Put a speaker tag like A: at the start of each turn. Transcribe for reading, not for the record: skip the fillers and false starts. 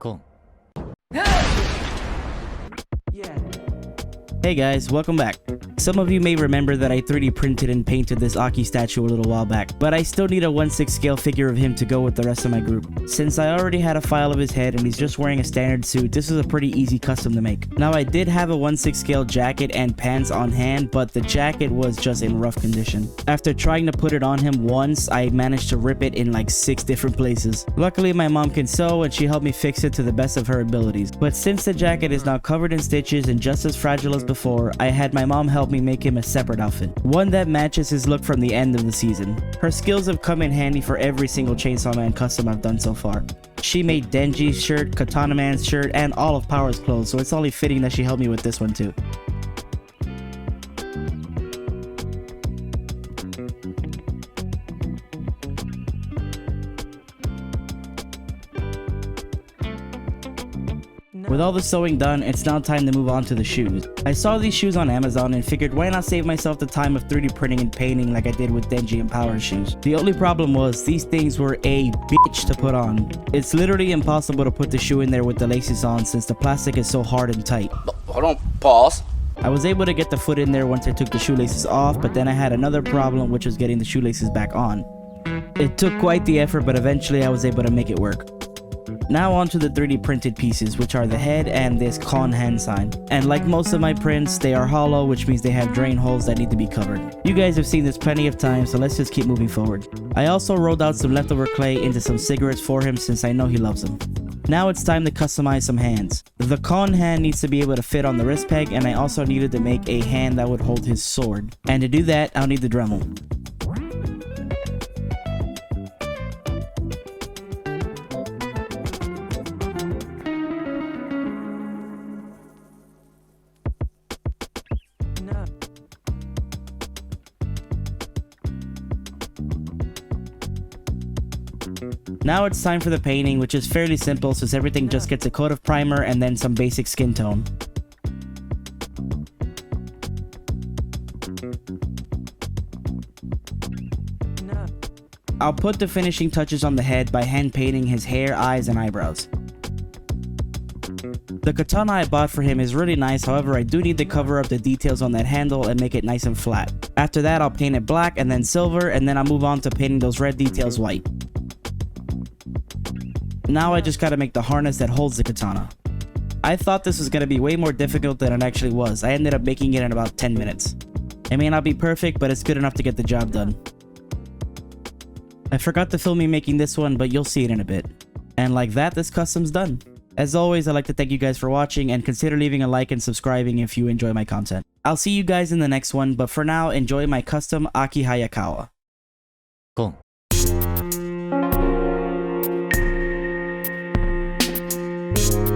A: Cool.
B: Hey guys, welcome back. Some of you may remember that I 3D printed and painted this Aki statue a little while back, but I still need a 1/6 scale figure of him to go with the rest of my group. Since I already had a file of his head and he's just wearing a standard suit, this is a pretty easy custom to make. Now I did have a 1/6 scale jacket and pants on hand, but the jacket was just in rough condition. After trying to put it on him once, I managed to rip it in like 6 different places. Luckily my mom can sew and she helped me fix it to the best of her abilities. But since the jacket is now covered in stitches and just as fragile as before, I had my mom help me make him a separate outfit, one that matches his look from the end of the season. Her skills have come in handy for every single Chainsaw Man custom I've done so far. She made Denji's shirt, Katana Man's shirt, and all of Power's clothes, so it's only fitting that she helped me with this one too. With all the sewing done, it's now time to move on to the shoes. I saw these shoes on Amazon and figured why not save myself the time of 3D printing and painting like I did with Denji and Power's shoes. The only problem was these things were a bitch to put on. It's literally impossible to put the shoe in there with the laces on since the plastic is so hard and tight.
A: Hold on, pause.
B: I was able to get the foot in there once I took the shoelaces off, but then I had another problem, which was getting the shoelaces back on. It took quite the effort, but eventually I was able to make it work. Now on to the 3D printed pieces, which are the head and this con hand sign. And like most of my prints, they are hollow, which means they have drain holes that need to be covered. You guys have seen this plenty of times, so let's just keep moving forward. I also rolled out some leftover clay into some cigarettes for him since I know he loves them. Now it's time to customize some hands. The con hand needs to be able to fit on the wrist peg, and I also needed to make a hand that would hold his sword. And to do that, I'll need the Dremel. Now it's time for the painting, which is fairly simple since everything just gets a coat of primer and then some basic skin tone. I'll put the finishing touches on the head by hand painting his hair, eyes, and eyebrows. The katana I bought for him is really nice, however I do need to cover up the details on that handle and make it nice and flat. After that I'll paint it black and then silver, and then I'll move on to painting those red details white. Now I just gotta make the harness that holds the katana. I thought this was gonna be way more difficult than it actually was. I ended up making it in about 10 minutes. It may not be perfect, but it's good enough to get the job done. I forgot to film me making this one, but you'll see it in a bit. And like that, this custom's done. As always, I'd like to thank you guys for watching and consider leaving a like and subscribing if you enjoy my content. I'll see you guys in the next one, but for now, enjoy my custom Aki Hayakawa.
A: Cool.
C: You